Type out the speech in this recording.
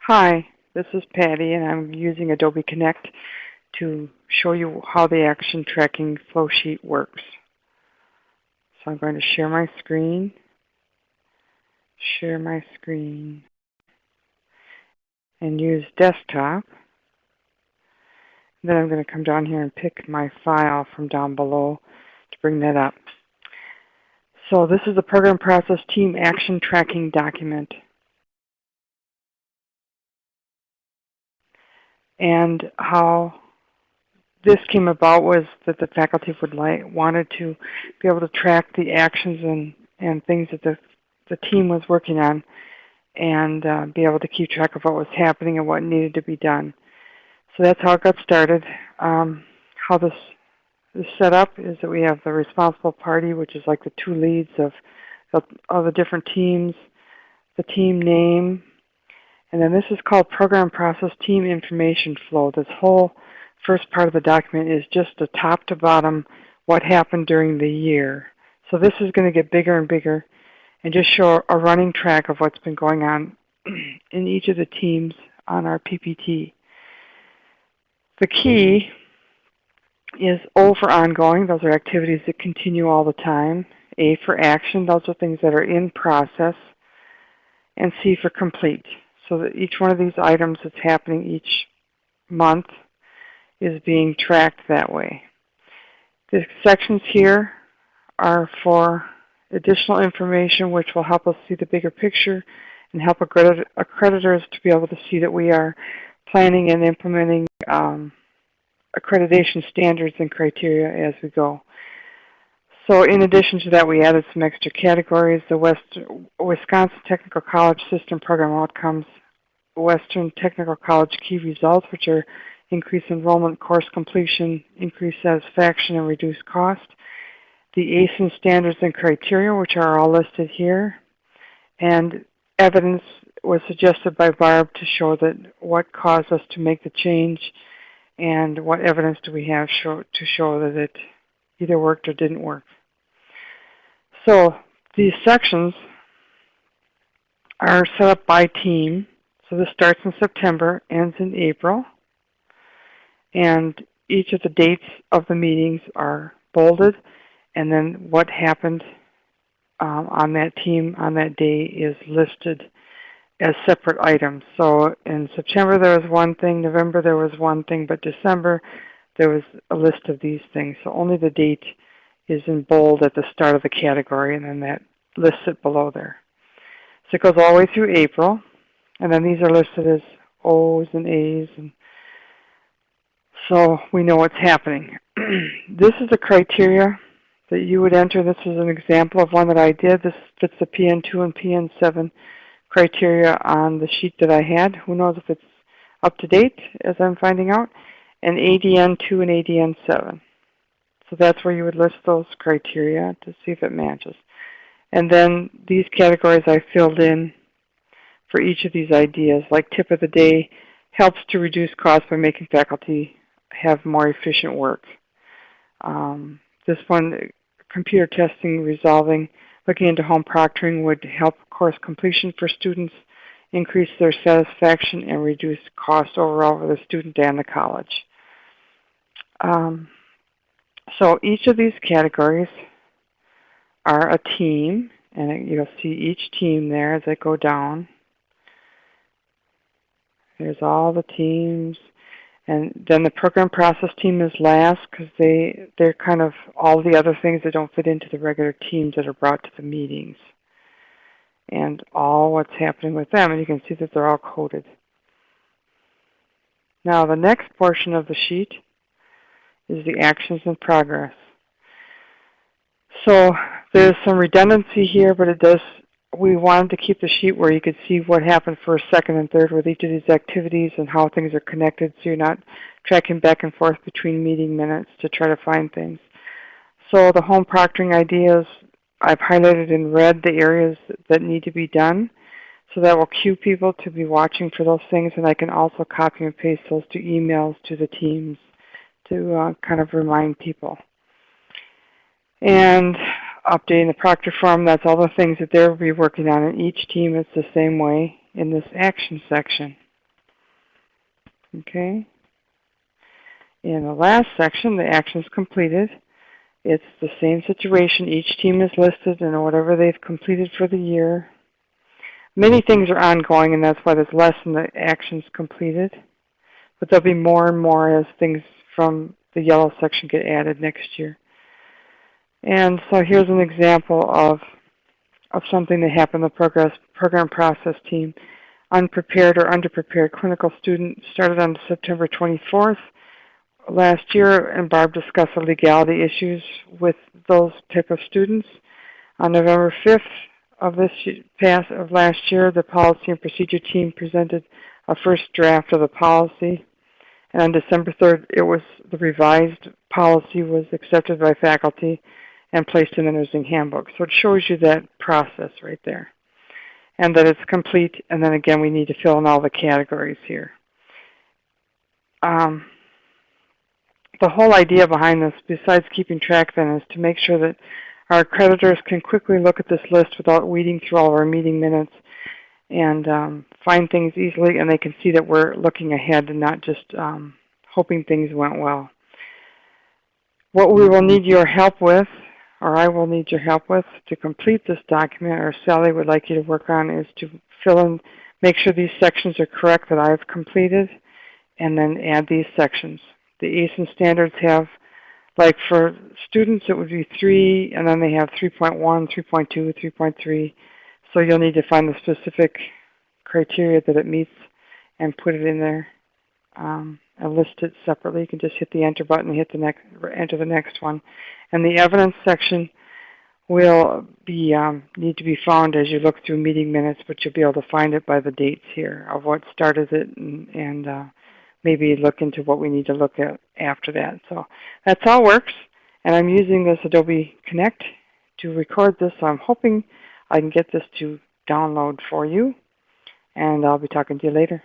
Hi, this is Patty, and I'm using Adobe Connect to show you how the action tracking flow sheet works. So I'm going to share my screen, and use desktop. Then I'm going to come down here and pick my file from down below to bring that up. So this is the Program Process Team Action Tracking document. And how this came about was that the faculty wanted to be able to track the actions and things that the team was working on, and be able to keep track of what was happening and what needed to be done. So that's how it got started. How this is set up is that we have the responsible party, which is like the two leads of the different teams, the team name, and then this is called Program Process Team Information Flow. This whole first part of the document is just a top to bottom what happened during the year. So this is going to get bigger and bigger and just show a running track of what's been going on in each of the teams on our PPT. The key is O for ongoing. Those are activities that continue all the time. A for action. Those are things that are in process. And C for complete. So that each one of these items that's happening each month is being tracked that way. The sections here are for additional information which will help us see the bigger picture and help accreditors to be able to see that we are planning and implementing accreditation standards and criteria as we go. So in addition to that, we added some extra categories: the Wisconsin Technical College System Program Outcomes, Western Technical College Key Results, which are increased enrollment, course completion, increased satisfaction, and reduced cost. The ACEN standards and criteria, which are all listed here. And evidence was suggested by Barb to show that what caused us to make the change and what evidence do we have to show that it either worked or didn't work. So these sections are set up by team. So this starts in September, ends in April. And each of the dates of the meetings are bolded, and then what happened on that team on that day is listed as separate items. So in September there was one thing, November there was one thing, but December there was a list of these things. So only the date is in bold at the start of the category, and then that lists it below there. So it goes all the way through April, and then these are listed as O's and A's, and so we know what's happening. This is the criteria that you would enter. This is an example of one that I did. This fits the PN2 and PN7 criteria on the sheet that I had. Who knows if it's up to date, as I'm finding out, and ADN2 and ADN7. So that's where you would list those criteria to see if it matches. And then these categories I filled in for each of these ideas, like tip of the day, helps to reduce costs by making faculty have more efficient work. This one, computer testing, resolving, looking into home proctoring would help course completion for students, increase their satisfaction, and reduce cost overall for the student and the college. So each of these categories are a team, and you'll see each team there as I go down. There's all the teams. And then the program process team is last because they're kind of all the other things that don't fit into the regular teams that are brought to the meetings. And all what's happening with them, and you can see that they're all coded. Now the next portion of the sheet is the actions in progress. So there's some redundancy here, but we wanted to keep the sheet where you could see what happened first, second, and third with each of these activities and how things are connected, so you're not tracking back and forth between meeting minutes to try to find things. So the home proctoring ideas, I've highlighted in red the areas that need to be done, so that will cue people to be watching for those things, and I can also copy and paste those to emails to the teams to kind of remind people. And updating the proctor form, that's all the things that they'll be working on in each team. It's the same way in this action section. Okay. In the last section, the actions completed, it's the same situation. Each team is listed and whatever they've completed for the year. Many things are ongoing, and that's why there's less in the actions completed. But there'll be more and more as things from the yellow section get added next year. And so here's an example of something that happened in the program process team. Unprepared or underprepared clinical student started on September 24th last year, and Barb discussed the legality issues with those type of students. On November 5th of last year, the policy and procedure team presented a first draft of the policy, and on December 3rd, the revised policy was accepted by faculty and placed in the nursing handbook. So it shows you that process right there, and that it's complete. And then again, we need to fill in all the categories here. The whole idea behind this, besides keeping track then, is to make sure that our accreditors can quickly look at this list without weeding through all of our meeting minutes and find things easily, and they can see that we're looking ahead and not just hoping things went well. What we will need your help with, or I will need your help with, to complete this document, or Sally would like you to work on, is to fill in, make sure these sections are correct that I've completed, and then add these sections. The ACEN standards have, like for students, it would be 3, and then they have 3.1, 3.2, 3.3. So you'll need to find the specific criteria that it meets and put it in there and list it separately. You can just hit the enter button and enter the next one. And the evidence section will be need to be found as you look through meeting minutes, but you'll be able to find it by the dates here of what started it, and maybe look into what we need to look at after that. So that's all works, and I'm using this Adobe Connect to record this, so I'm hoping I can get this to download for you, and I'll be talking to you later.